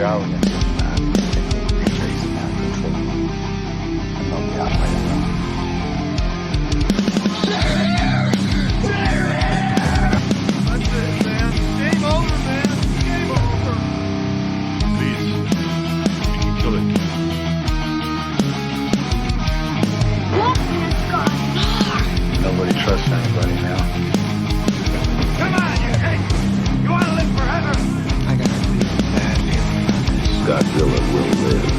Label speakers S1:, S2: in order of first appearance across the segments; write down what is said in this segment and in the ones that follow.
S1: Joe against this man. Chasing out control. And not the other way around.
S2: That's it, man. Game over, man. Game over.
S3: Please. You can kill it.
S1: Nobody trusts anybody now.
S2: Come on, you hate. You want to live forever?
S1: I got a real bad feeling about this. Godzilla will live.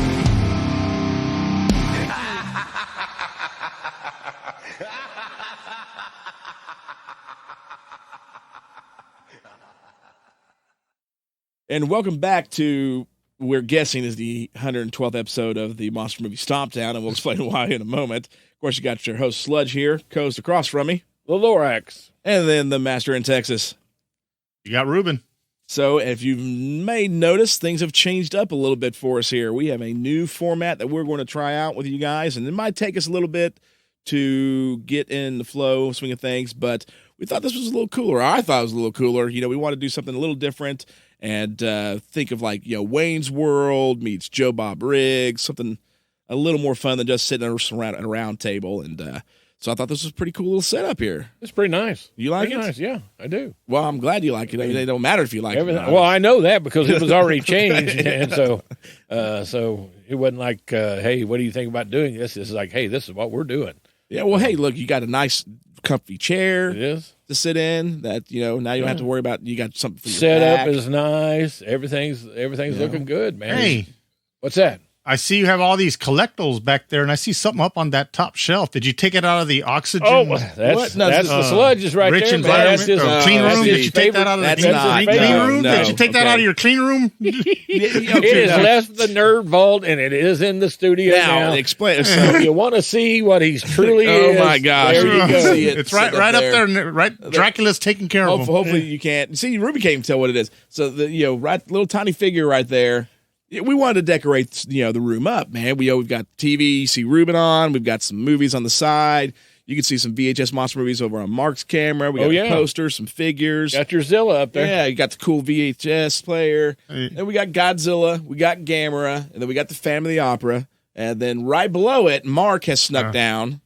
S4: And welcome back to, we're guessing, is the 112th episode of the monster movie Stompdown, and we'll explain why in a moment. Of course, you got your host Sludge here, co-host across from me,
S5: The Lorax.
S4: and then the master in Texas.
S3: You got Ruben.
S4: So if you may notice, things have changed up a little bit for us here. We have a new format that we're going to try out with you guys, and it might take us a little bit to get in the flow, swing of things, but we thought this was a little cooler. I thought it was a little cooler. You know, we want to do something a little different and think of like, you know, Wayne's World meets Joe Bob Riggs, something a little more fun than just sitting around at a round table. And so I thought this was a pretty cool little setup here.
S5: It's pretty nice.
S4: You like
S5: pretty
S4: it?
S5: Nice, yeah, I do.
S4: Well, I'm glad you like it. I mean, it don't matter if you like it or not.
S5: Well, I know that because it was already changed, and so it wasn't like, hey, what do you think about doing this? It's like, hey, this is what we're doing.
S4: Yeah, well, hey, look, you got a nice, comfy chair
S5: It is.
S4: to sit in that, you know, now you don't have to worry about, you got something for your
S5: Setup
S4: back.
S5: is nice. Everything's looking good, man.
S3: Hey,
S5: What's that?
S3: I see you have all these collectibles back there, and I see something up on that top shelf. Did you take it out of the oxygen?
S5: Oh, that's
S4: No,
S5: that's the sludge is right
S3: rich
S5: there, man. That's
S3: environment,
S5: his,
S3: clean
S5: that's
S3: room?
S5: his
S3: Did you take that out of the
S4: That's
S3: clean,
S4: not-
S3: clean
S4: no,
S3: room?
S4: no.
S3: Did you take that
S4: Okay.
S3: out of your clean room?
S5: It has left the nerd vault, and it is in the studio
S4: Now,
S5: now.
S4: explain.
S5: So
S4: So,
S5: if you want to see what he's truly
S4: Oh,
S5: is,
S4: my gosh.
S5: there
S4: You
S5: you
S4: can
S5: go.
S4: see it.
S3: It's right,
S4: Sit
S3: right
S4: up
S3: up there. Right, Dracula's taking care of him.
S4: hopefully you can't. See, Ruby can't even tell what it is. So, right, little tiny figure right there. We wanted to decorate, the room up, man. We've got TV, you see Ruben on. We've got some movies on the side. You can see some VHS monster movies over on Mark's camera. We got the posters, some figures.
S5: Got your Zilla up there.
S4: Yeah, you got the cool VHS player.
S3: Hey.
S4: Then we got Godzilla. We got Gamera. And then we got the Family Opera. And then right below it, Mark has snuck down.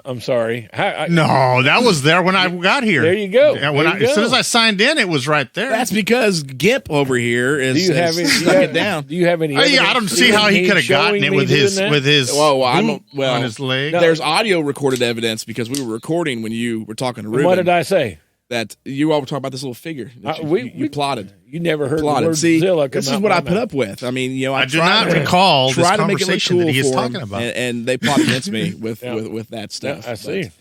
S5: I'm sorry.
S3: No, that was there when I got here.
S5: There you go.
S3: Yeah,
S5: There
S3: as soon as I signed in, it was right there.
S4: That's because Gimp over here
S5: Do you have any?
S4: snuck it down.
S5: Do you have any?
S3: I don't
S5: evidence
S3: see how he
S5: he's
S3: could have gotten
S5: showing
S3: it
S5: me
S3: with his
S5: doing that?
S4: Well, I don't.
S3: boot
S4: Well,
S3: on his leg.
S4: there's audio recorded evidence because we were recording when you were talking to Ruben.
S5: What did I say?
S4: That you all were talking about this little figure that you plotted.
S5: You never heard the
S4: Plotted.
S5: word
S4: See,
S5: Zilla come
S4: this is
S5: out
S4: what
S5: my
S4: I put
S5: mouth.
S4: up with. I mean,
S3: I do
S4: tried
S3: not
S4: to-
S3: recall this
S4: try to make it look
S3: conversation
S4: cool
S3: that he is
S4: for
S3: talking
S4: him,
S3: about.
S4: and they plotted against me with that stuff.
S5: Yeah, I see.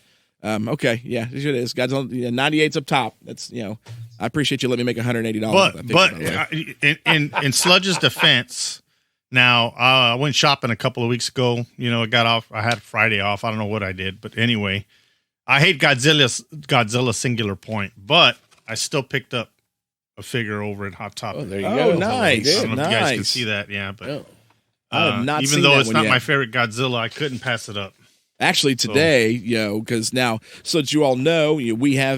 S4: Okay, yeah, it is. Guys, 98's up top. That's I appreciate you letting me make $180.
S3: But in Sludge's defense, now I went shopping a couple of weeks ago. I got off. I had Friday off. I don't know what I did, but anyway, I hate Godzilla Singular Point, but I still picked up a figure over at Hot Topic.
S5: Oh, there you
S4: Oh,
S5: go.
S4: nice.
S3: I don't know if you guys can
S4: Nice.
S3: see that. Yeah, but
S5: Yeah.
S4: I have not
S3: even
S4: seen
S3: though
S4: that
S3: it's
S4: one
S3: not
S4: yet.
S3: my favorite Godzilla, I couldn't pass it up.
S4: Actually, today, because now, so that you all know, it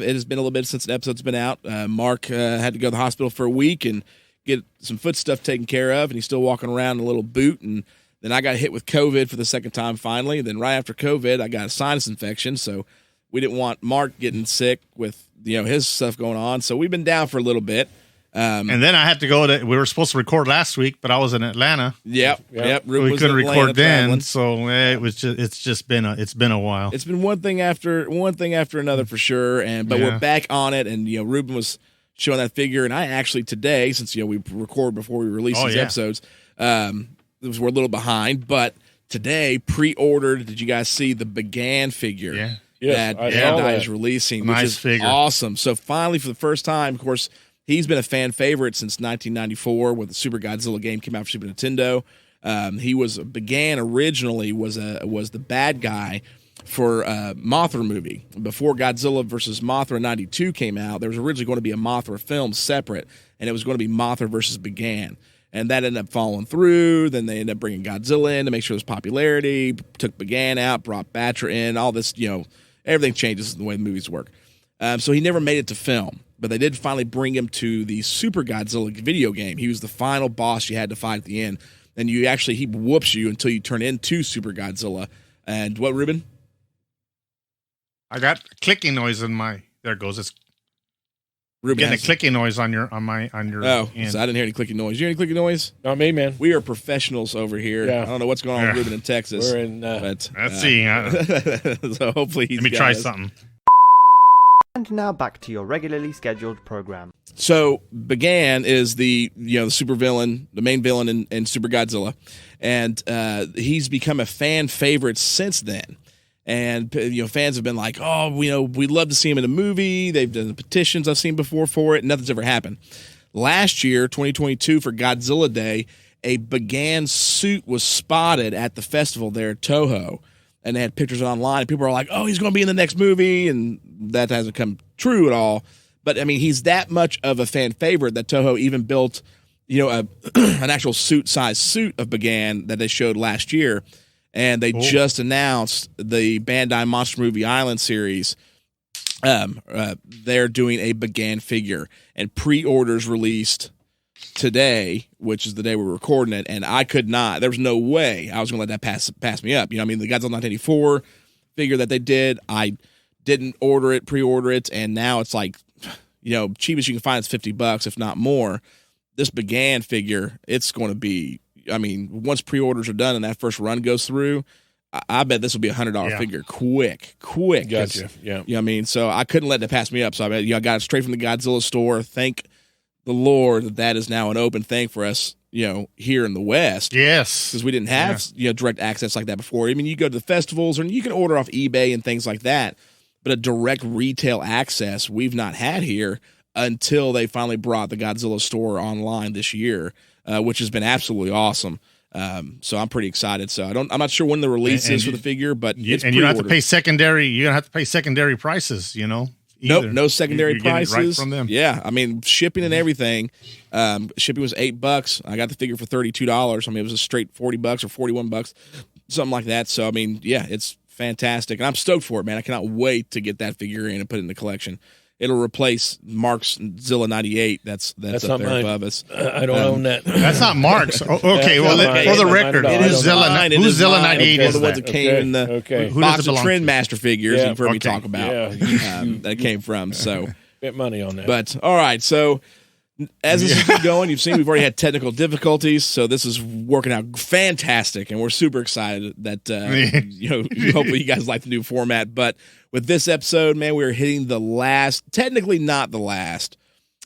S4: has been a little bit since an episode's been out. Mark had to go to the hospital for a week and get some foot stuff taken care of, and he's still walking around in a little boot. And then I got hit with COVID for the second time finally. Then right after COVID, I got a sinus infection, so we didn't want Mark getting sick with his stuff going on. So we've been down for a little bit.
S3: And then I had to go we were supposed to record last week, but I was in Atlanta.
S4: Yep. Ruben
S3: We
S4: was
S3: couldn't
S4: in Atlanta
S3: record then,
S4: traveling.
S3: so it's been a while.
S4: It's been one thing after another for sure, but we're back on it. And Ruben was showing that figure, and I actually today, since we record before we release these episodes, we're a little behind, but today pre-ordered. Did you guys see the Began figure?
S3: Yeah.
S5: Yes,
S4: that
S5: I saw
S4: Bandai
S5: that.
S4: is releasing,
S3: Nice
S4: which is
S3: figure.
S4: awesome. So finally, for the first time, of course, he's been a fan favorite since 1994 when the Super Godzilla game came out for Super Nintendo. He began originally was the bad guy for Mothra movie. Before Godzilla versus Mothra 92 came out, there was originally going to be a Mothra film separate, and it was going to be Mothra versus Began. And that ended up falling through. Then they ended up bringing Godzilla in to make sure there's popularity, took Began out, brought Batra in, all this, everything changes in the way the movies work. So he never made it to film. but they did finally bring him to the Super Godzilla video game. He was the final boss you had to fight at the end. And he whoops you until you turn into Super Godzilla. And what, Ruben?
S3: I got a clicking noise in my. There it goes. It's
S4: Ruben
S3: getting a
S4: has-
S3: clicking noise on your.
S4: Oh,
S3: end.
S4: so I didn't hear any clicking noise. You hear any clicking noise?
S5: Not me, man.
S4: We are professionals over here.
S5: Yeah.
S4: I don't know what's going on with
S3: Yeah.
S4: Ruben in Texas.
S5: We're in.
S4: But
S3: Let's see.
S4: so hopefully he's
S3: Let me
S4: got
S3: try
S4: us.
S3: something.
S6: And now back to your regularly scheduled program.
S4: So Began is the super villain, the main villain in Super Godzilla, and he's become a fan favorite since then. And fans have been like, oh, we'd love to see him in a movie. They've done the petitions I've seen before for it. Nothing's ever happened. Last year, 2022, for Godzilla Day, a Began suit was spotted at the festival there at Toho. And they had pictures online, and people are like, oh, he's going to be in the next movie, and that hasn't come true at all. But, I mean, he's that much of a fan favorite that Toho even built, an actual suit-sized suit of Began that they showed last year. And they just announced the Bandai Monster Movie Island series. They're doing a Began figure, and pre-orders released today, which is the day we're recording it, and I could not. There was no way I was going to let that pass me up. The Godzilla 1984 figure that they did, I didn't pre-order it, and now it's like, cheapest you can find is $50, if not more. This Began figure, it's going to be. Once pre-orders are done and that first run goes through, I bet this will be $100 figure quick.
S5: Gotcha. Yeah.
S4: So I couldn't let that pass me up. So I got it straight from the Godzilla store. Thank the Lord that is now an open thing for us, here in the West.
S3: Yes,
S4: Because we didn't have direct access like that before. You go to the festivals and you can order off eBay and things like that, but a direct retail access we've not had here until they finally brought the Godzilla store online this year, which has been absolutely awesome. So I'm pretty excited. So I'm not sure when the release is for the figure, but it's
S3: and you don't have to
S4: pre-ordered.
S3: pay secondary. You don't have to pay secondary prices.
S4: Nope, no secondary
S3: You're getting it
S4: prices.
S3: right from them.
S4: Yeah, shipping and everything. Shipping was $8. I got the figure for $32. It was a straight $40 or $41, something like that. So it's fantastic, and I'm stoked for it, man. I cannot wait to get that figure in and put it in the collection. It'll replace Mark's Zilla 98. That's
S5: That's
S4: up
S5: not
S4: there
S5: mine.
S4: above us.
S5: I don't own that.
S3: That's not Mark's. Okay,
S5: Yeah,
S3: well,
S5: no,
S3: for the
S5: mine
S3: record,
S5: at all.
S3: who's Zilla?
S4: Mine, it
S3: Who's
S4: is
S3: Zilla
S4: mine.
S3: 98
S4: One
S3: is
S4: of the ones
S3: that?
S4: that came in the
S5: Okay.
S3: Who does
S4: box
S3: it
S4: of
S3: belong
S4: Trend
S3: to?
S4: Master figures
S5: Yeah.
S4: you've heard me
S3: Okay.
S4: talk about.
S5: Yeah.
S4: That came from. So,
S5: Spent money on that.
S4: but all right. So as this is going, you've seen we've already had technical difficulties. So this is working out fantastic, and we're super excited that hopefully you guys like the new format. But with this episode, man, we are hitting the last, technically not the last,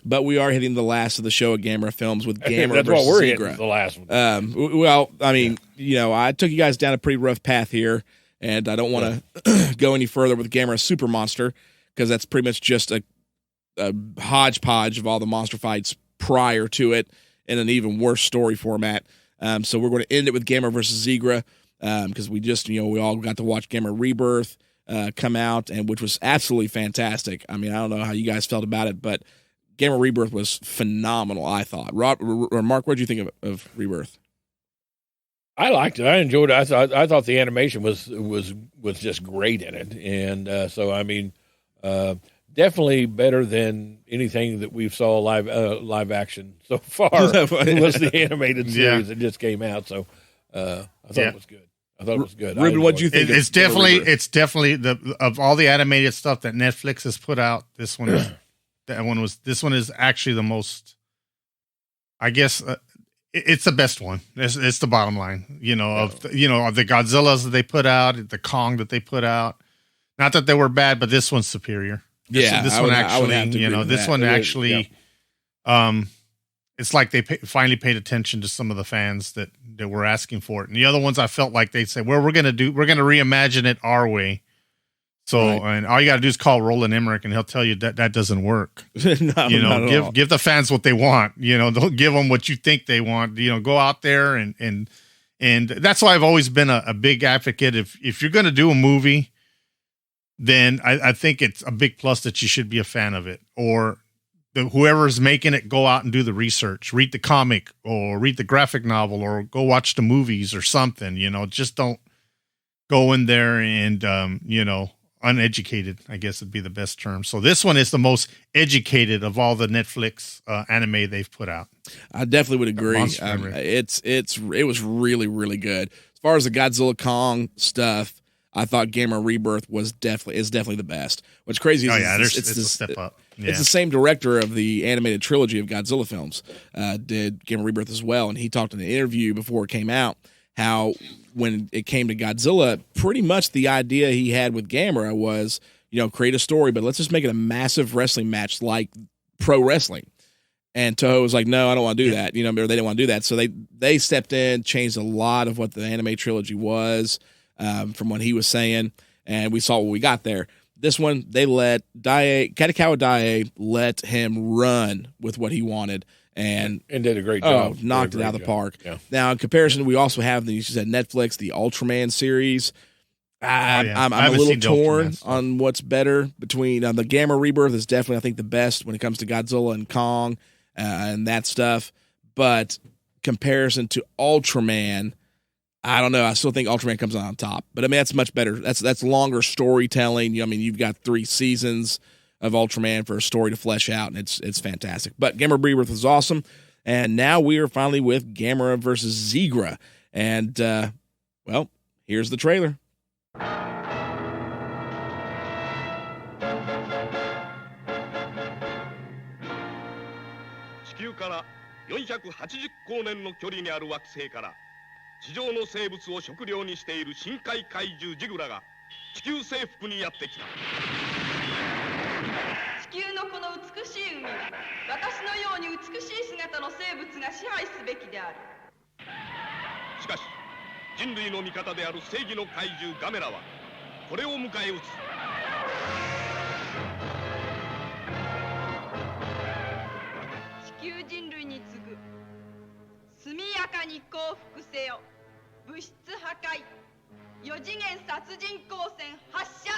S4: but we are hitting the last of the Show Gamera films with Gamera
S5: that's
S4: versus
S5: what we're
S4: Zigra.
S5: hitting, the last one.
S4: I took you guys down a pretty rough path here, and I don't want to go any further with Gamera Super Monster because that's pretty much just a hodgepodge of all the monster fights prior to it in an even worse story format. So we're going to end it with Gamera versus Zigra because we just, we all got to watch Gamera Rebirth come out, and which was absolutely fantastic. I don't know how you guys felt about it, but Gamera Rebirth was phenomenal, I thought. Mark, what did you think of Rebirth?
S5: I liked it. I enjoyed it. I thought the animation was just great in it, and definitely better than anything that we've saw live action so far. Was the animated series that just came out. So I thought it was good.
S4: Ruben, what do you think?
S3: It's definitely of all the animated stuff that Netflix has put out. This one is actually the most. I guess it's the best one. It's the bottom line. Of the Godzillas that they put out, the Kong that they put out. Not that they were bad, but this one's superior. This one actually, it's like they finally paid attention to some of the fans that were asking for it. And the other ones, I felt like they said, well, we're going to reimagine it our way. So, and all you got to do is call Roland Emmerich and he'll tell you that doesn't work. Give the fans what they want. Don't give them what you think they want. Go out there and that's why I've always been a big advocate. If you're going to do a movie, then I think it's a big plus that you should be a fan of it, or whoever's making it, go out and do the research, read the comic or read the graphic novel or go watch the movies or something, just don't go in there and, uneducated, I guess would be the best term. So this one is the most educated of all the Netflix anime they've put out.
S4: I definitely would agree. It was really, really good. As far as the Godzilla Kong stuff, I thought Gamera Rebirth is definitely the best. What's crazy is
S3: it's a step up. Yeah.
S4: It's the same director of the animated trilogy of Godzilla films, did Gamera Rebirth as well, and he talked in an interview before it came out how when it came to Godzilla, pretty much the idea he had with Gamera was, create a story, but let's just make it a massive wrestling match like pro wrestling. And Toho was like, no, I don't want to do that. Or they didn't want to do that. So they stepped in, changed a lot of what the anime trilogy was from what he was saying, and we saw what we got there. This one, they let Katakawa Dai let him run with what he wanted. And
S5: did a great job.
S4: Knocked it out of the park.
S5: Yeah.
S4: Now, in comparison, we also have you said Netflix, the Ultraman series. I'm a little torn on what's better between the Gamera Rebirth is definitely, I think, the best when it comes to Godzilla and Kong and that stuff. But comparison to Ultraman, I don't know. I still think Ultraman comes on top. But I mean, that's much better. That's longer storytelling. You've got 3 seasons of Ultraman for a story to flesh out, and it's fantastic. But Gamera Rebirth was awesome, and now we are finally with Gamera versus Zigra. And, here's the trailer.
S7: 地球から480光年の距離にある惑星から地上の生物を食料にしている深海怪獣ジグラが地球征服にやってきた。
S8: 地球のこの美しい海は私のように美しい姿の生物が支配すべきである。
S7: しかし人類の味方である正義の怪獣ガメラはこれを迎え撃つ。
S8: 地球人類に次ぐ速やかに降伏せよ。物質破壊4次元殺人光線発射。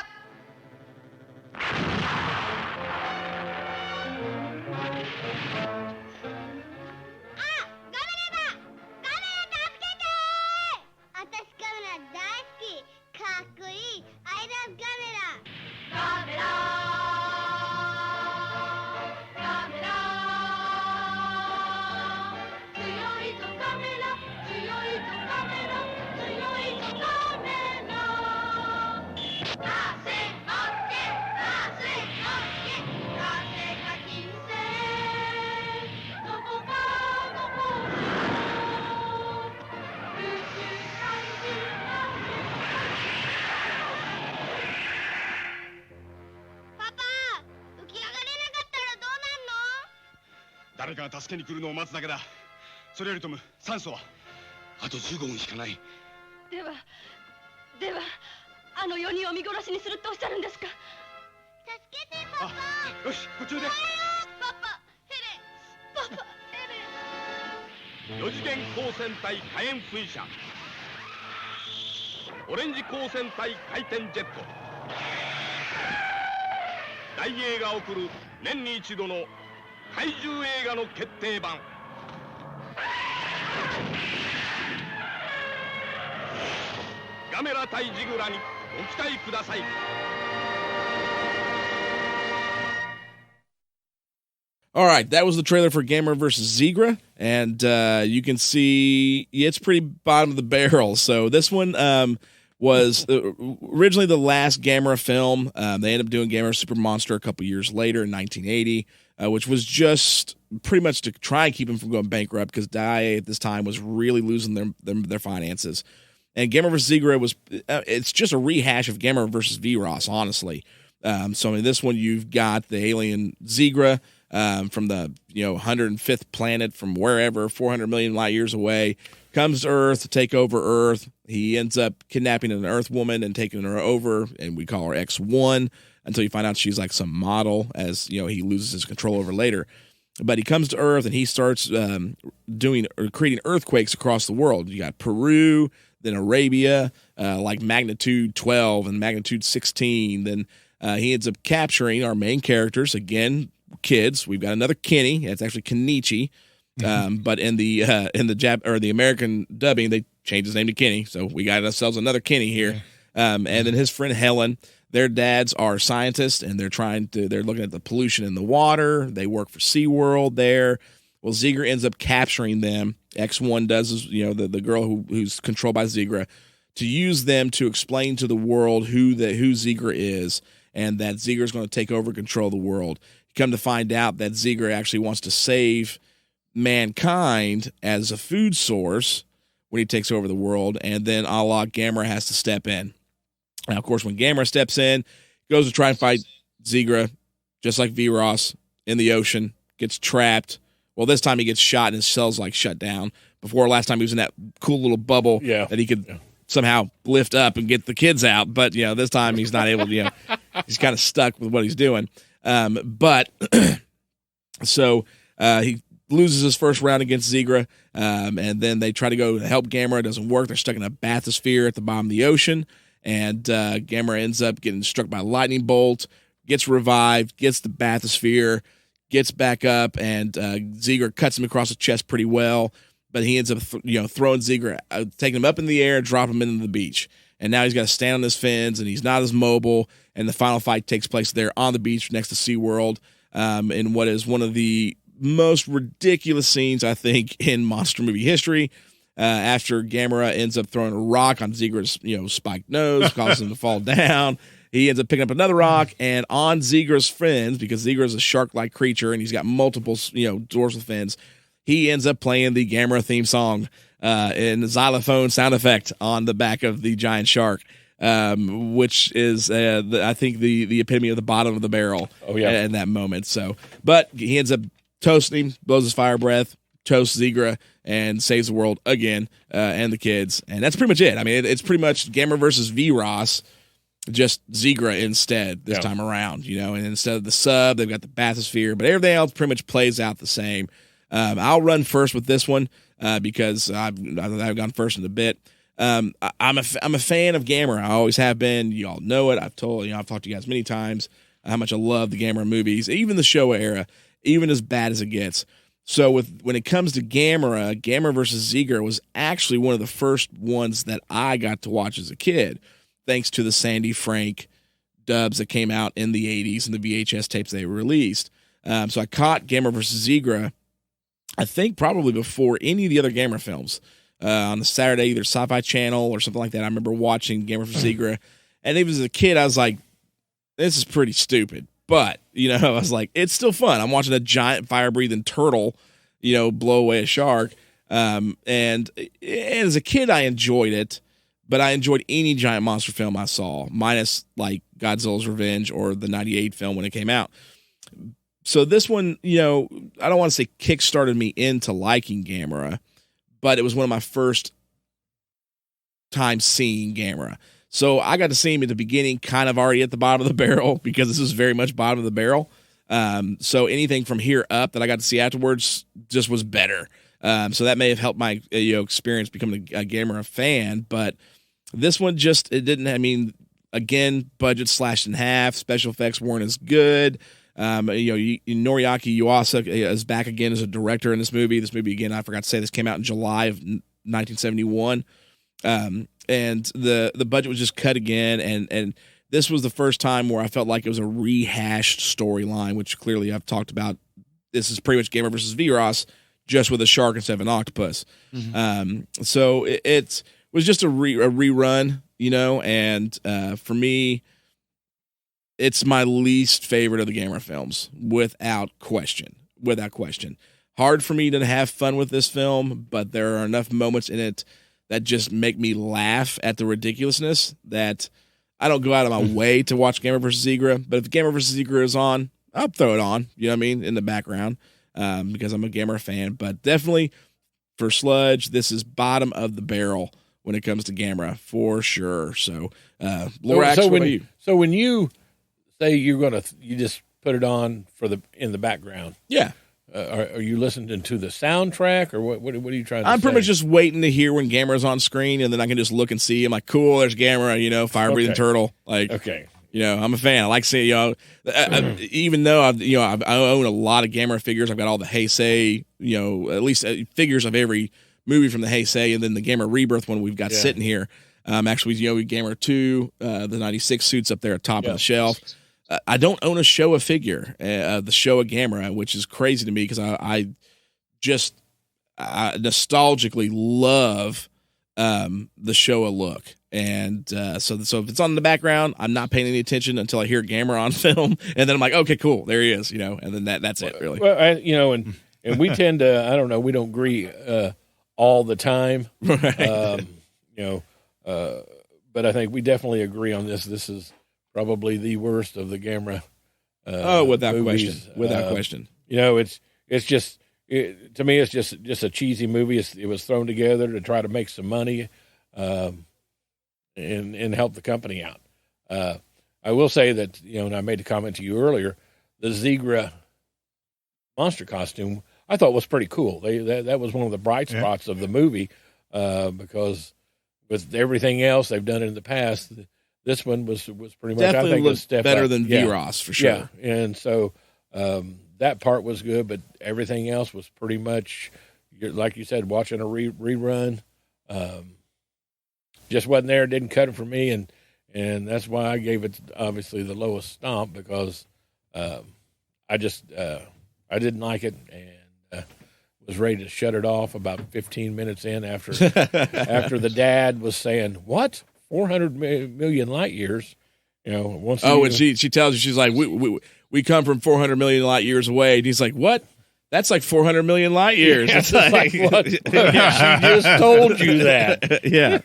S7: 誰かが助けに来るのを待つだけだ。それよりトム、酸素はあと15分しかない。
S8: ではあの4人を見殺しにするっておっしゃるんですか。助けてパパ。
S7: よし、途中で。
S8: パパヘレ。4
S7: 次元光線体火炎噴射、オレンジ光線体回転ジェット、大映が送る年に一度の怪獣映画の決定版。ガメラ対ジグラにご期待ください。
S4: All right, that was the trailer for Gamera versus Zigra, and you can see it's pretty bottom of the barrel. So this one was originally the last Gamera film. They ended up doing Gamera Super Monster a couple years later in 1980, which was just pretty much to try and keep him from going bankrupt because Dai at this time was really losing their finances. And Gamera vs. Zigra it's just a rehash of Gamera versus V-Ross, honestly. So in this one, you've got the alien Zigra from the 105th planet from wherever, 400 million light years away, comes to Earth to take over Earth. He ends up kidnapping an Earth woman and taking her over, and we call her X1 until you find out she's like some model, as he loses his control over later. But he comes to Earth and he starts creating earthquakes across the world. You got Peru, then Arabia, like magnitude 12 and magnitude 16. Then he ends up capturing our main characters, again, kids. We've got another Kenny. It's actually Kenichi. But in the American dubbing, they changed his name to Kenny. So we got ourselves another Kenny here. And then his friend Helen. Their dads are scientists, and they're looking at the pollution in the water. They work for SeaWorld there. Well, Zigra ends up capturing them. X1 does, the girl who's controlled by Zigra, to use them to explain to the world who Zigra is, and that Zigra is going to take over and control the world. You come to find out that Zigra actually wants to save mankind as a food source when he takes over the world, and then a la Gamera has to step in. Now, of course, when Gamera steps in, goes to try and fight Zigra, just like V-Ross, in the ocean, gets trapped. Well, this time he gets shot and his cell's shut down. Before, last time he was in that cool little bubble that he could somehow lift up and get the kids out. But, this time he's not able to, he's kind of stuck with what he's doing. So he loses his first round against Zigra, and then they try to go to help Gamera. It doesn't work. They're stuck in a bathysphere at the bottom of the ocean, and Gamera ends up getting struck by a lightning bolt, gets revived, gets the bathysphere, gets back up, and Zigra cuts him across the chest pretty well, but he ends up throwing Zigra, taking him up in the air and dropping him into the beach. And now he's got to stand on his fins, and he's not as mobile, and the final fight takes place there on the beach next to SeaWorld, in what is one of the most ridiculous scenes, I think, in monster movie history. After Gamera ends up throwing a rock on Zigra's spiked nose, causes him to fall down. He ends up picking up another rock, and on Zigra's fins, because Zigra is a shark-like creature and he's got multiple dorsal fins, he ends up playing the Gamera theme song in the xylophone sound effect on the back of the giant shark, which is I think the epitome of the bottom of the barrel.
S5: Oh yeah,
S4: in that moment. So, but he ends up toasting him, blows his fire breath, toasts Zigra, and saves the world again, and the kids. And that's pretty much it. I mean, it's pretty much Gamera versus V-Ross, just Zigra instead this time around, and instead of the sub, they've got the bathysphere, but everything else pretty much plays out the same. I'll run first with this one because I've gone first in a bit. I'm a fan of Gamera. I always have been. You all know it. I've talked to you guys many times how much I love the Gamera movies, even the Showa era, even as bad as it gets. So when it comes to Gamera versus Zigra was actually one of the first ones that I got to watch as a kid, thanks to the Sandy Frank dubs that came out in the 80s and the VHS tapes they released. So I caught Gamera versus Zigra, I think probably before any of the other Gamera films. On the Saturday, either Sci-Fi Channel or something like that, I remember watching Gamera versus Zigra. And even as a kid, I was like, this is pretty stupid. But, I was like, it's still fun. I'm watching a giant fire-breathing turtle, blow away a shark. And as a kid, I enjoyed it. But I enjoyed any giant monster film I saw, minus like Godzilla's Revenge or the 98 film when it came out. So this one, I don't want to say kickstarted me into liking Gamera, but it was one of my first times seeing Gamera. So I got to see him at the beginning, kind of already at the bottom of the barrel, because this was very much bottom of the barrel. So anything from here up that I got to see afterwards just was better. So that may have helped my experience becoming a Gamera fan, but this one again, budget slashed in half. Special effects weren't as good. Noriaki Yuasa is back again as a director in this movie. This movie, again, I forgot to say, this came out in July of 1971. And the budget was just cut again. And this was the first time where I felt like it was a rehashed storyline, which clearly I've talked about. This is pretty much Gamera versus V-Ross, just with a shark instead of an octopus. Mm-hmm. So it was just a rerun, and for me, it's my least favorite of the Gamera films, without question. Hard for me to have fun with this film, but there are enough moments in it that just make me laugh at the ridiculousness that I don't go out of my way to watch Gamera vs. Zigra. But if Gamera vs. Zigra is on, I'll throw it on, in the background, because I'm a Gamera fan. But definitely for Sludge, this is bottom of the barrel when it comes to Gamera, for sure. So, Lorax, what about you?
S5: So when you say you just put it on in the background.
S4: Yeah.
S5: Are you listening to the soundtrack, or what are you trying to say?
S4: I'm pretty much just waiting to hear when Gamera's on screen, and then I can just look and see. I'm like, cool, there's Gamera, fire-breathing turtle. Like,
S5: okay.
S4: I'm a fan. I like seeing, even though I own a lot of Gamera figures. I've got all the Heisei, at least figures of every movie from the Heisei, and then the Gamera Rebirth one we've got sitting here. Actually, Gamera 2, the 96 suits up there at top of the shelf. I don't own a Showa figure, the Showa Gamera, which is crazy to me because I just nostalgically love the Showa look. And so if it's on in the background, I'm not paying any attention until I hear Gamera on film, and then I'm like, okay, cool, there he is, and then that's it, really.
S5: Well, and we tend to, I don't know, we don't agree all the time,
S4: Right.
S5: But I think we definitely agree on this. This is probably the worst of the Gamera.
S4: Without
S5: movies.
S4: question.
S5: It's just to me, it's just a cheesy movie. It was thrown together to try to make some money, and help the company out. I will say that and I made a comment to you earlier. The Zigra monster costume I thought was pretty cool. That was one of the bright spots of the movie, because with everything else they've done in the past, this one was pretty much
S4: Definitely
S5: I think
S4: looked
S5: a step
S4: better
S5: up.
S4: than V-Ross for sure.
S5: Yeah, and so that part was good, but everything else was pretty much, like you said, watching a rerun. Just wasn't there. Didn't cut it for me, and that's why I gave it obviously the lowest stomp, because I didn't like it, and was ready to shut it off about 15 minutes in after the dad was saying, "What? 400 million light years?" Once.
S4: And she tells you, she's like, we come from 400 million light years away, and he's like, what? That's like 400 million light years.
S5: Yeah,
S4: it's like
S5: what? She just told you that.
S4: Yeah.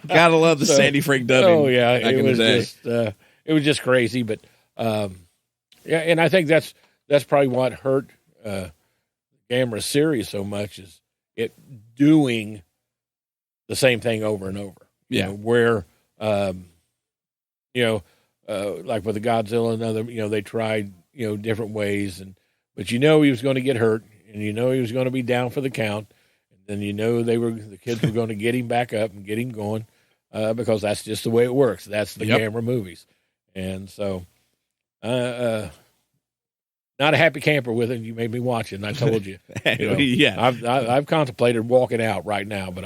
S4: Gotta love the Sandy Frank dubbing.
S5: Oh yeah,
S4: back in the day.
S5: It was just crazy, but and I think that's probably what hurt Gamera series so much, is it doing the same thing over and over. Where like with the Godzilla and other, they tried different ways, but he was going to get hurt, and he was going to be down for the count. Then the kids were going to get him back up and get him going, because that's just the way it works. That's the Gamera movies, and so not a happy camper with it. You made me watch it, and I told you. I've contemplated walking out right now, but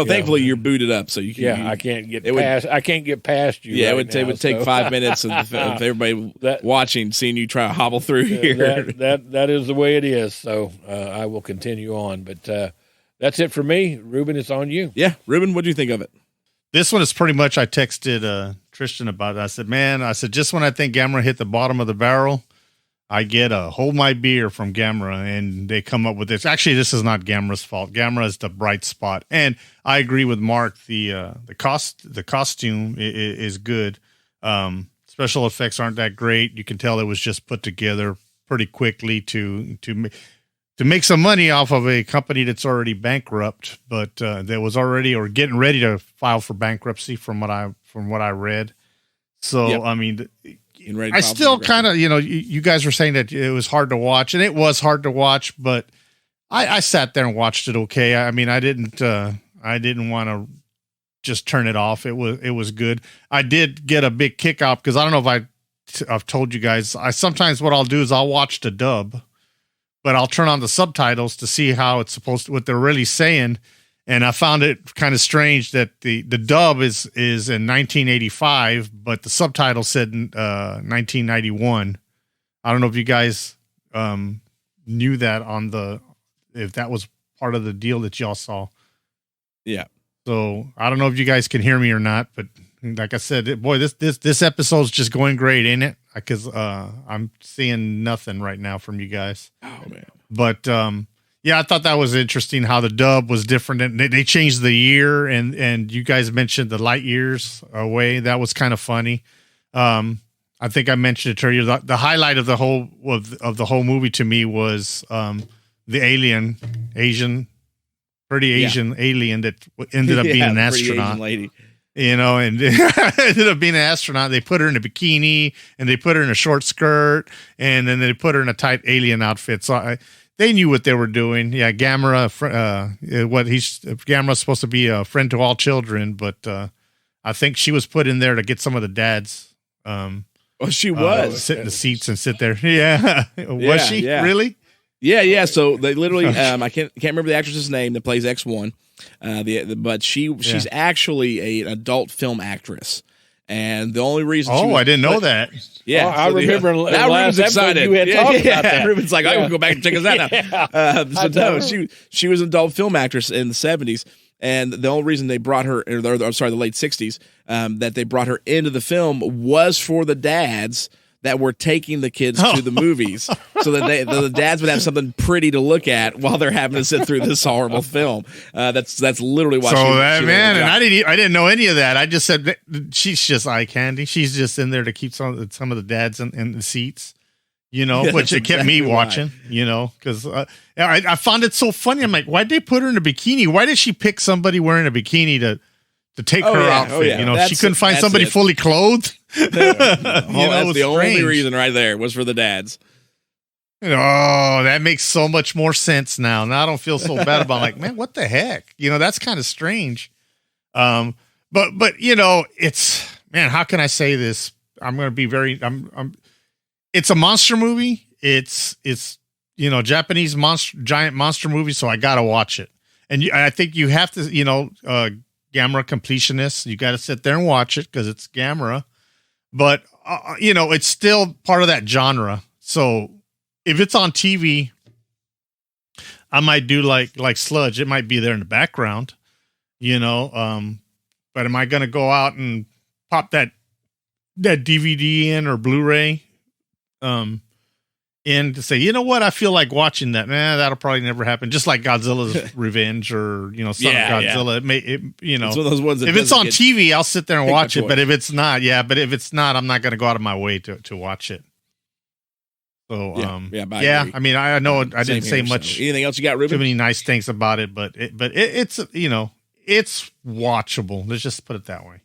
S4: thankfully you're booted up, so you can.
S5: I can't get past. I can't get past you.
S4: Yeah,
S5: right
S4: it would take 5 minutes of everybody watching, seeing you try to hobble through here.
S5: That is the way it is. So I will continue on, but that's it for me. Ruben, it's on you.
S4: Yeah, Ruben, what do you think of it?
S3: This one is pretty much, I texted Tristan about it. I said, just when I think Gamera hit the bottom of the barrel, I get a Hold My Beer from Gamera, and they come up with this. Actually, this is not Gamera's fault. Gamera is the bright spot. And I agree with Mark. The costume is good. Special effects aren't that great. You can tell it was just put together pretty quickly to make some money off of a company that's already bankrupt, but that was already or getting ready to file for bankruptcy from what I read. So, I mean, I still kind of, you guys were saying that it was hard to watch, and it was hard to watch, but I sat there and watched it. Okay. I mean, I didn't want to just turn it off. It was good. I did get a big kick out because I don't know if I've told you guys, sometimes what I'll do is I'll watch the dub, but I'll turn on the subtitles to see how it's what they're really saying. And I found it kind of strange that the dub is in 1985, but the subtitle said 1991. I don't know if you guys knew that if that was part of the deal that y'all saw.
S4: Yeah.
S3: So I don't know if you guys can hear me or not, but like I said, this episode's just going great, ain't it? Because I'm seeing nothing right now from you guys.
S4: Oh man.
S3: But yeah, I thought that was interesting how the dub was different, and they changed the year, and you guys mentioned the light years away. That was kind of funny. I think I mentioned it to you. The highlight of the whole movie to me was the Asian alien that ended up being an astronaut.
S4: Asian lady.
S3: And ended up being an astronaut. They put her in a bikini, and they put her in a short skirt, and then they put her in a tight alien outfit. So they knew what they were doing. Yeah, Gamera's supposed to be a friend to all children, but I think she was put in there to get some of the dads.
S4: She was
S3: sit in the seats and sit there. Yeah, was she really?
S4: Yeah. So they literally, I can't remember the actress's name that plays X1, but she's actually an adult film actress, and the only reason.
S3: I didn't know that.
S4: Yeah,
S5: I remember.
S4: Now Ruben's excited.
S5: You had talked about that.
S4: Ruben's like, I want to go back and check this out now. No, she was an adult film actress in the 70s, and the only reason they brought her, the late 60s, that they brought her into the film was for the dads that were taking the kids to the movies, so that the dads would have something pretty to look at while they're having to sit through this horrible film. That's literally why.
S3: And I didn't know any of that. I just said she's just eye candy. She's just in there to keep some of the dads in the seats, which it kept me watching, because I found it so funny. I'm like, why'd they put her in a bikini? Why did she pick somebody wearing a bikini to take her outfit? She couldn't find somebody fully clothed.
S4: That's the only reason right there was for the dads.
S3: Oh, that makes so much more sense now. Now I don't feel so bad about like, man, what the heck? That's kind of strange. But it's, man, how can I say this? I'm going to be very, it's a monster movie. It's Japanese giant monster movie. So I got to watch it. And I think you have to, Gamera completionists, you got to sit there and watch it because it's Gamera. But, it's still part of that genre. So if it's on TV, I might do like Sludge. It might be there in the background, but am I going to go out and pop that DVD in or Blu-ray in to say, you know what, I feel like watching that. That'll probably never happen. Just like Godzilla's Revenge or, Son of Godzilla.
S4: It's one of those ones that
S3: if it's on TV, I'll sit there and watch it. But if it's not, I'm not going to go out of my way to watch it. So, I mean, I know I didn't say much.
S4: So. Anything else you got, Ruben?
S3: Too many nice things about it, but it's, it's watchable. Let's just put it that way.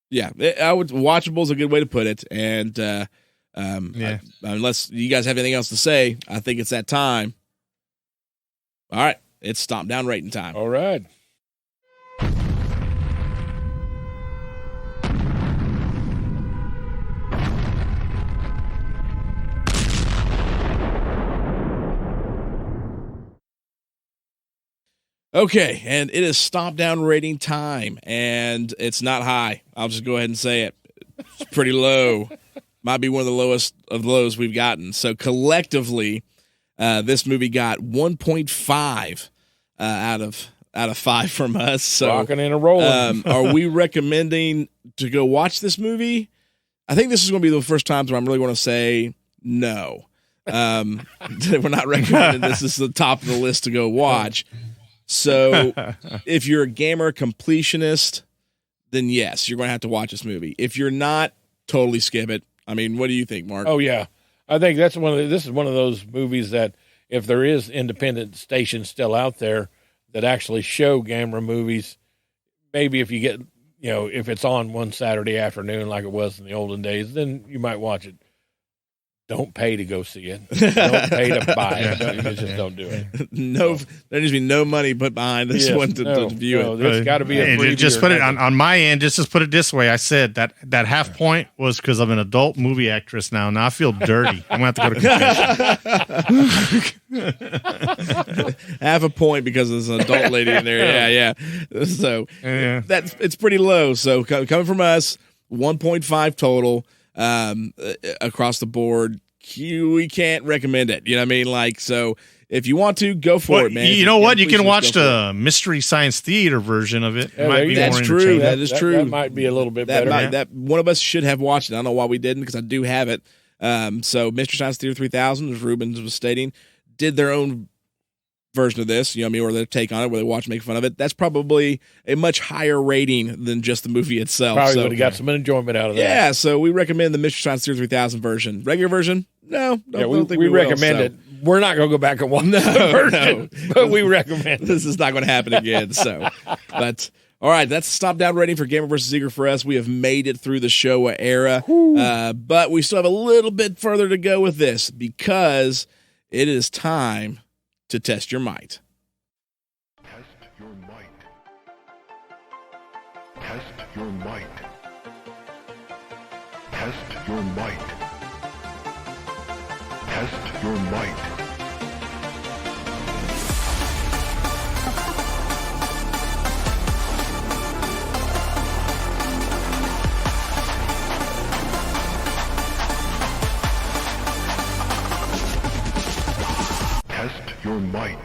S4: Yeah, watchable is a good way to put it. And, unless you guys have anything else to say, I think it's that time. All right, it's Stompdown rating time.
S5: All right.
S4: Okay, and it is Stompdown rating time, and it's not high. I'll just go ahead and say it. It's pretty low. Might be one of the lowest of the lows we've gotten. So collectively, this movie got 1.5 out of 5 from us. So
S5: rocking and rolling.
S4: Are we recommending to go watch this movie? I think this is going to be the first time where I'm really going to say no. We're not recommending this. This is the top of the list to go watch. So if you're a Gamera completionist, then yes, you're going to have to watch this movie. If you're not, totally skip it. I mean, what do you think, Mark?
S5: Oh yeah, I think this is one of those movies that if there is independent stations still out there that actually show Gamera movies, maybe if you get, if it's on one Saturday afternoon like it was in the olden days, then you might watch it. Don't pay to go see it. Don't pay to buy it. Just don't do it.
S4: There needs to be no money put behind this one to view it.
S5: There's got to be a preview.
S3: Just put it on my end. Just put it this way. I said that half point was because I'm an adult movie actress now. Now I feel dirty. I'm gonna have to go to confession.
S4: Half a point because there's an adult lady in there. Yeah. So it's pretty low. So coming from us, 1.5 total. Across the board, we can't recommend it. You know what I mean? Like, so if you want to, go for it, man.
S3: You know what? You can watch the Mystery Science Theater version of it.
S4: That's true. That is true.
S5: That might be a little bit better.
S4: That one of us should have watched it. I don't know why we didn't, because I do have it. So Mystery Science Theater 3000, as Ruben was stating, did their own version of this, or their take on it, where they watch and make fun of it. That's probably a much higher rating than just the movie itself.
S5: Probably would have got some enjoyment out of that.
S4: Yeah, so we recommend the Mystery Science Theater 3000 version. Regular version? No. Don't think we
S5: recommend it. We're not going to go back and watch the version, but we recommend it.
S4: This is not going to happen again. But all right, that's the Stompdown rating for Gamera vs. Zigra for us. We have made it through the Showa era, but we still have a little bit further to go with this, because it is time to test your might.
S1: Test your might. Test your might. Test your might. Test your might. Test your might.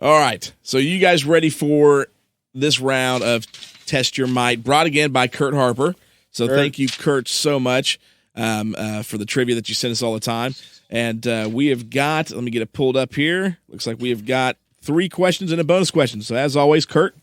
S4: All right. So you guys ready for this round of Test Your Might, brought again by Kurt Harper. So thank you, Kurt, so much for the trivia that you send us all the time. And we have got, let me get it pulled up here. Looks like we have got 3 questions and a bonus question. So as always, Kurt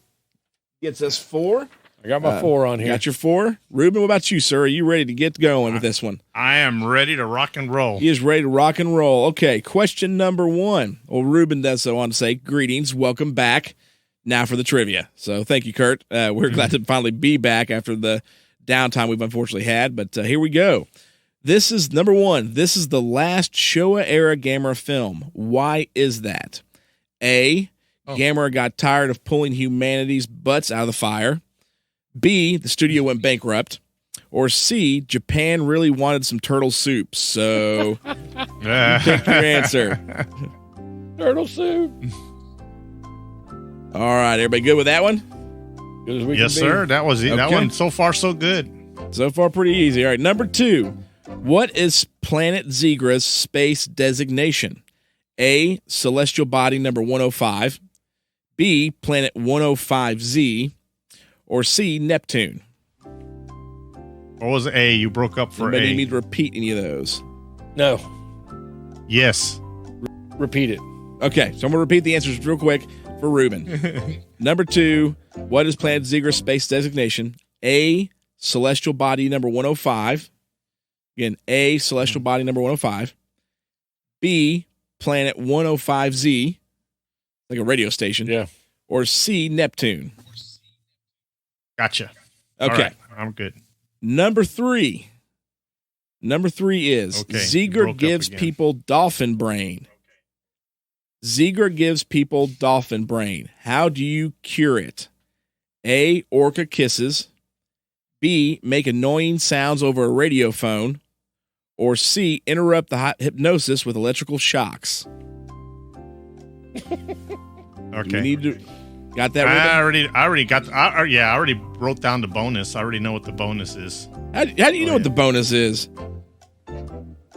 S4: gets us 4.
S5: I got my 4 on here.
S4: Got your 4. Ruben, what about you, sir? Are you ready to get going with this one?
S3: I am ready to rock and roll.
S4: He is ready to rock and roll. Okay, question number 1. Well, Ruben does so on to say, greetings, welcome back. Now for the trivia. So thank you, Kurt. We're glad to finally be back after the downtime we've unfortunately had. But here we go. This is number 1. This is the last Showa-era Gamera film. Why is that? A, Gamera got tired of pulling humanity's butts out of the fire. B, the studio went bankrupt. Or C, Japan really wanted some turtle soup. So pick your answer.
S5: Turtle soup.
S4: All right, everybody good with that one?
S5: Good as we
S3: Yes,
S5: can be.
S3: sir. That was it. That
S4: Okay.
S3: one so far so good.
S4: So far, pretty easy. All right, number 2. What is Planet Zigra's space designation? A, celestial body number 105. B, planet 105Z. Or C, Neptune.
S3: What was A? You broke up for
S4: Anybody
S3: A.
S4: need to repeat any of those?
S5: No.
S3: Yes.
S5: Repeat it.
S4: Okay, so I'm going to repeat the answers real quick for Ruben. Number 2, what is Planet Zigra's space designation? A, celestial body number 105. Again, A, celestial body number 105. B, planet 105Z, like a radio station.
S5: Yeah.
S4: Or C, Neptune.
S3: Gotcha.
S4: Okay.
S3: All right, I'm good.
S4: Number 3. Number 3 is
S3: Okay, you
S4: Zigra
S3: broke up
S4: gives
S3: again.
S4: people dolphin brain. Zigra gives people dolphin brain. How do you cure it? A, orca kisses. B, make annoying sounds over a radio phone. Or C, interrupt the hypnosis with electrical shocks.
S3: Okay.
S4: You need to got that.
S3: I
S4: Ruben?
S3: already got. I already wrote down the bonus. I already know what the bonus is
S4: How do you know what the bonus is?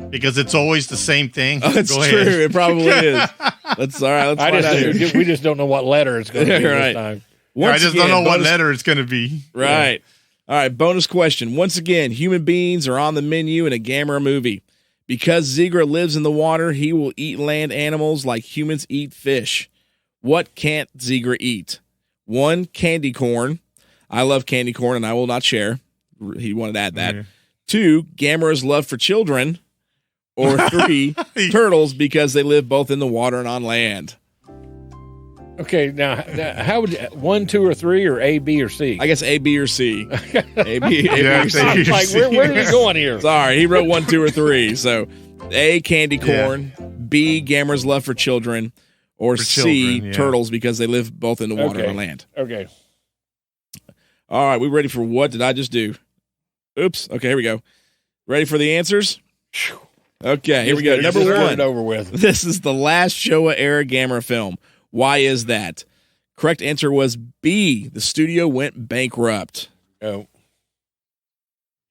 S3: because it's always the same thing.
S4: Oh, it's
S3: Go
S4: true.
S3: ahead.
S4: It probably is. Let's find out here.
S5: We just don't know what letter it's going to be
S4: Right.
S5: this time.
S3: I
S4: Once
S3: just
S4: again,
S3: don't know what
S4: bonus-
S3: letter it's going to be.
S4: Right. All right, bonus question. Once again, human beings are on the menu in a Gamera movie. Because Zigra lives in the water, he will eat land animals like humans eat fish. What can't Zigra eat? 1, candy corn. I love candy corn, and I will not share. He wanted to add that.
S3: Okay.
S4: 2, Gamera's love for children. Or 3, turtles because they live both in the water and on land.
S5: Okay, now how would 1, 2, or 3, or A, B, or C?
S4: I guess A, B, or C. A, B,
S3: Yeah,
S4: or C.
S3: A, B, or
S5: Like,
S3: C.
S5: where are we going here?
S4: Sorry, he wrote 1, 2, or 3. So A, candy corn. B, Gamera's love for children. Or
S3: For
S4: C,
S3: children, yeah.
S4: turtles because they live both in the water
S5: Okay.
S4: and on land.
S5: Okay.
S4: All right, we ready for what did I just do? Oops. Okay, here we go. Ready for the answers? Okay, here we go.
S5: Just
S4: Number
S5: get
S4: 1.
S5: it over with.
S4: This is the last Showa-era Gamera film. Why is that? Correct answer was B. The studio went bankrupt.
S5: Oh.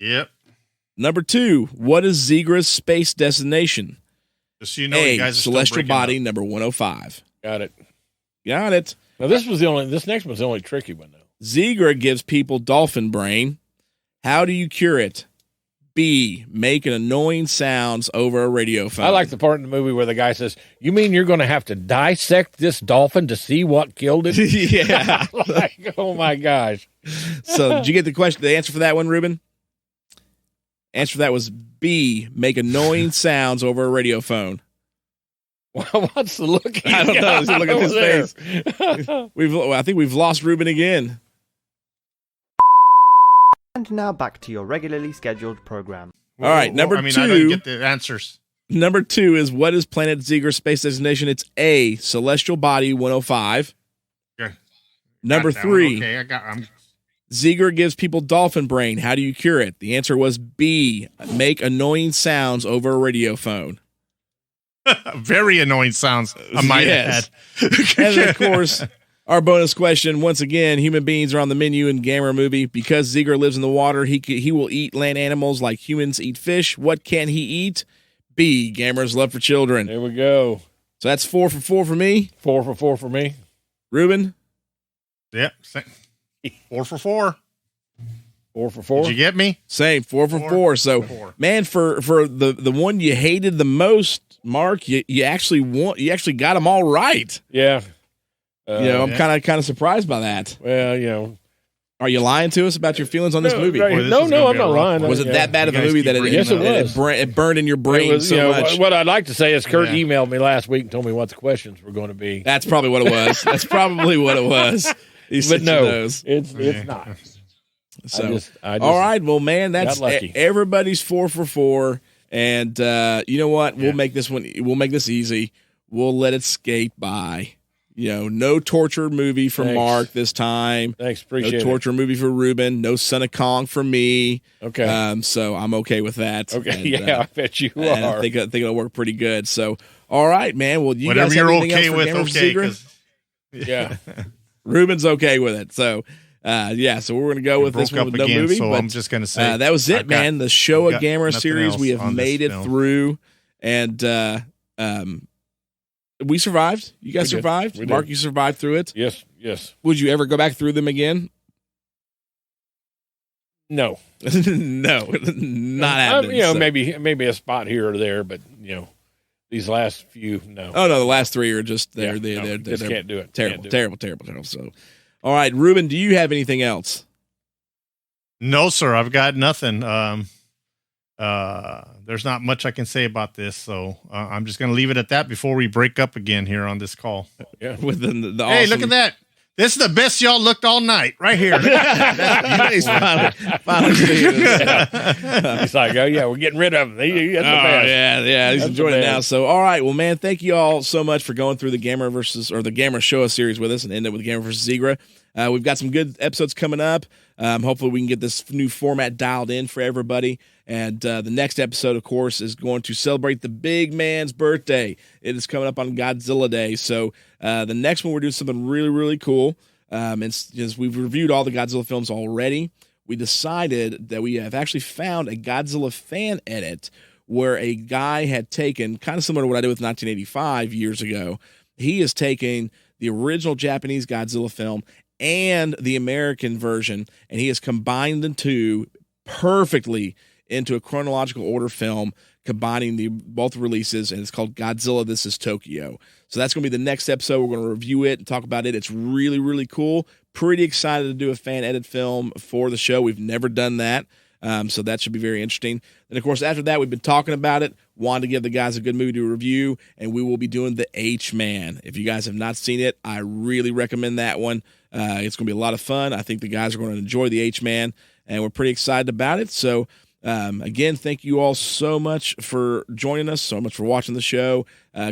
S3: Yep.
S4: Number 2. What is Zigra's space destination?
S3: Just so you know,
S4: A.
S3: you guys are still
S4: Celestial
S3: breaking
S4: body
S3: up.
S4: number 105.
S5: Got it.
S4: Got it.
S5: Now this next one's the only tricky one though.
S4: Zigra gives people dolphin brain. How do you cure it? B. Making annoying sounds over a radio phone.
S5: I like the part in the movie where the guy says, "You mean you're going to have to dissect this dolphin to see what killed it?"
S4: Yeah.
S5: Like, oh my gosh.
S4: So did you get the answer for that one, Ruben? Answer for that was B. Make annoying sounds over a radio phone.
S5: What's the look?
S4: I don't know. Look at his
S5: face.
S4: I think we've lost Ruben again.
S6: And now back to your regularly scheduled program.
S4: All right, number
S3: I
S4: 2.
S3: didn't get the answers.
S4: Number 2 is what is Planet Zigra's space destination? It's A. Celestial body 105. Number
S3: Got that one.
S4: 3.
S3: Okay, I'm
S4: Zigra gives people dolphin brain. How do you cure it? The answer was B. Make annoying sounds over a radio phone.
S3: very annoying sounds. I might
S4: Yes.
S3: add.
S4: And of course, our bonus question, once again, human beings are on the menu in Gamera movie. Because Zigra lives in the water, he will eat land animals like humans eat fish. What can he eat? B. Gamera's love for children.
S5: There we go.
S4: So that's 4 for 4 for me.
S5: 4 for 4 for me.
S4: Ruben?
S3: Yep. 4 for 4.
S5: 4 for 4.
S3: Did you get me?
S4: Same, 4 for 4. So, man, for the one you hated the most, Mark, you actually got them all right.
S5: Yeah.
S4: I'm kind of surprised by that.
S5: Well,
S4: Are you lying to us about your feelings on this movie?
S5: Right.
S3: Boy, this
S5: No,
S3: is gonna
S5: I'm
S3: be
S5: not
S3: a rough
S5: lying.
S3: one.
S4: Was it that bad of a movie that
S5: Yes, it was.
S4: it burned in your brain
S5: It was,
S4: so much?
S5: What I'd like to say is Kurt
S3: Yeah.
S5: emailed me last week and told me what the questions were going to be.
S4: That's probably what it was. That's probably what it was. He
S5: But
S4: sent you
S5: no,
S4: those.
S5: it's not.
S4: So,
S5: I just
S4: all right, well, man, that's
S5: got lucky.
S4: everybody's 4 for 4, and you know what? We'll make this one. We'll make this easy. We'll let it skate by. No torture movie for
S5: Thanks.
S4: Mark this time.
S5: Thanks, appreciate
S4: No
S5: it.
S4: torture movie for Ruben. No Son of Kong for me.
S5: Okay.
S4: So I'm okay with that.
S5: Okay,
S4: And,
S5: yeah, I bet you
S4: and
S5: are.
S4: I think it'll work pretty good. So, all right, man. Well, you
S3: Whatever
S4: guys have
S3: you're
S4: anything
S3: okay
S4: else for
S3: with,
S4: Gamer vs.
S3: okay.
S4: Zigra?
S3: 'Cause
S5: Yeah.
S4: Ruben's okay with it. So, so we're going to go with this
S3: broke
S4: one
S3: up
S4: with no
S3: again,
S4: movie.
S3: so
S4: but
S3: I'm just gonna say
S4: that was it,
S3: I've got-
S4: man. The Show
S3: got
S4: Gamera
S3: nothing
S4: series, we
S3: else
S4: have
S3: on this
S4: made it
S3: film.
S4: through, and we survived. You guys
S5: We did.
S4: survived.
S5: We
S4: Mark,
S5: did.
S4: you survived through it.
S5: Yes.
S4: Would you ever go back through them again?
S5: No.
S4: No, not happening.
S5: Maybe a spot here or there, but these last few, no.
S4: Oh no, the last 3 are just
S5: Yeah,
S4: they're
S5: just can't do it.
S4: terrible,
S5: Can't do it.
S4: terrible. So, all right, Ruben, do you have anything else?
S3: No, sir. I've got nothing. There's not much I can say about this, so I'm just going to leave it at that before we break up again here on this call.
S5: Yeah.
S4: With the
S3: Hey,
S4: awesome,
S3: look at that! This is the best y'all looked all night, right here.
S4: He's finally seeing this.
S5: It's like, oh yeah, we're getting rid of them. That's the best.
S4: Yeah, he's
S5: That's
S4: enjoying
S5: the
S4: it now.
S5: best.
S4: So, all right, well, man, thank you all so much for going through the Gamera Show series with us and end up with Gamera versus Zigra. We've got some good episodes coming up. Hopefully, we can get this new format dialed in for everybody. And the next episode, of course, is going to celebrate the big man's birthday. It is coming up on Godzilla Day. So the next one, we're doing something really, really cool. And since we've reviewed all the Godzilla films already, we decided that we have actually found a Godzilla fan edit where a guy had taken, kind of similar to what I did with 1985 years ago, he is taking the original Japanese Godzilla film and the American version, and he has combined the two perfectly into a chronological order film, combining both releases, and it's called Godzilla This Is Tokyo. So that's going to be the next episode. We're going to review it and talk about it. It's really, really cool. Pretty excited to do a fan edit film for the show. We've never done that. So that should be very interesting. And, of course, after that, we've been talking about it, wanted to give the guys a good movie to review, and we will be doing The H-Man. If you guys have not seen it, I really recommend that one. It's going to be a lot of fun. I think the guys are going to enjoy The H-Man, and we're pretty excited about it. So, again, thank you all so much for joining us, so much for watching the show.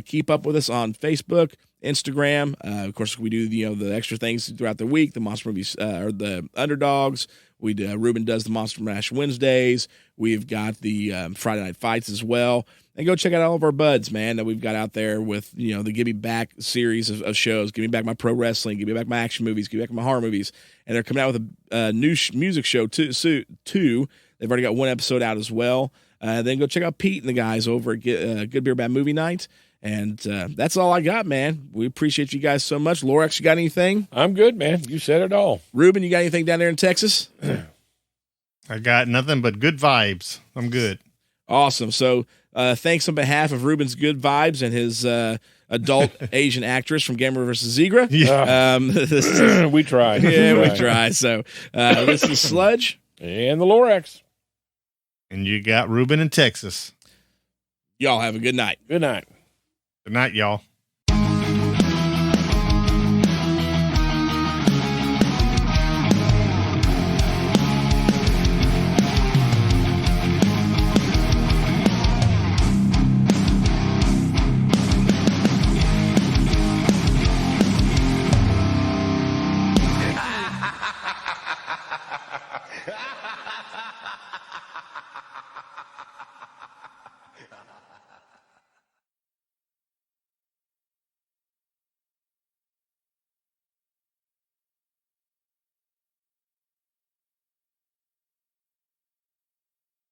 S4: Keep up with us on Facebook, Instagram. Of course, we do the extra things throughout the week, the Monster Movies or the Underdogs. Ruben does the Monster Mash Wednesdays. We've got the Friday Night Fights as well. And go check out all of our buds, man, that we've got out there with the Give Me Back series of shows. Give Me Back My Pro Wrestling. Give Me Back My Action Movies. Give Me Back My Horror Movies. And they're coming out with a new music show too. They've already got one episode out as well. Then go check out Pete and the guys over at Good Beer Bad Movie Night. And that's all I got, man. We appreciate you guys so much. Lorax, you got anything?
S5: I'm good, man. You said it all.
S4: Ruben, you got anything down there in Texas?
S3: I got nothing but good vibes. I'm good.
S4: Awesome. So thanks on behalf of Ruben's Good Vibes and his adult Asian actress from Gamera vs. Zigra.
S3: Yeah.
S5: We tried.
S4: Yeah, we tried. So this is Sludge.
S5: And the Lorax.
S3: And you got Ruben in Texas.
S4: Y'all have a good night.
S5: Good night.
S3: Good night, y'all.